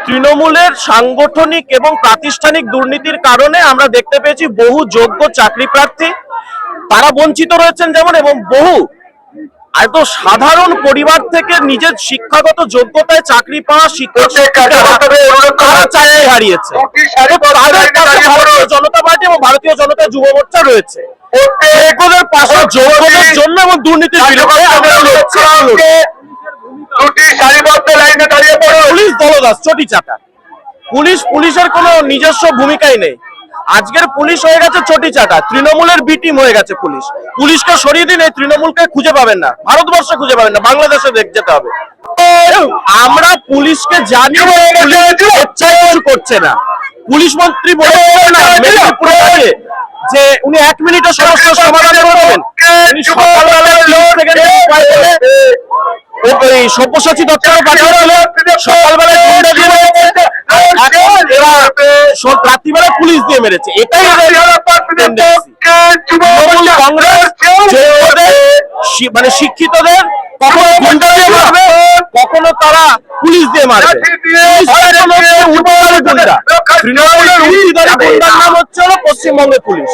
তৃণমূলের সাংগঠনিক এবং প্রাতিষ্ঠানিক দুর্নীতির কারণে আমরা দেখতে পেয়েছি বহু যোগ্য চাকরি প্রার্থী তারা বঞ্চিত রয়েছেন যেমন, এবং বহু এত সাধারণ পরিবার থেকে নিজের শিক্ষাগত যোগ্যতায় চাকরি পাওয়া শিক্ষক তারা চাকরি হারিয়েছে। ভারতীয় জনতা পার্টি এবং ভারতীয় জনতা যুব মোর্চা রয়েছে যোগ্যদের পাশে, যোগ্যদের জন্য এবং দুর্নীতির বিরুদ্ধে আমরা লড়ছি। পুলিশ দলদাস, চটি চাটা। পুলিশের কোনো নিজস্ব ভূমিকাই নেই। আজকের পুলিশ হয়ে গেছে চটি চাটা, তৃণমূলের বি টিম হয়ে গেছে পুলিশ। পুলিশকে সরিয়ে দিন, এই তৃণমূলকে খুঁজে পাবেন না, ভারতবর্ষে খুঁজে পাবেন না, বাংলাদেশে যেতে হবে। আমরা পুলিশকে জানি কিছু করছে না। পুলিশ মন্ত্রী বলে যে উনি 1 মিনিটে সমস্যার সমাধান করবেন। উনি সব্যসাচী দপ্তরে পাঠিয়েছিলেন, সকালবেলায় রাত্রিবেলায় পুলিশ দিয়ে মেরেছে। এটাই মানে শিক্ষিতদের কখনো গুন্ডা দিয়ে মারবে, কখনো তারা পুলিশ দিয়ে মারবে। গুন্ডা তৃণমূলের গুন্ডার নাম হচ্ছে পশ্চিমবঙ্গের পুলিশ।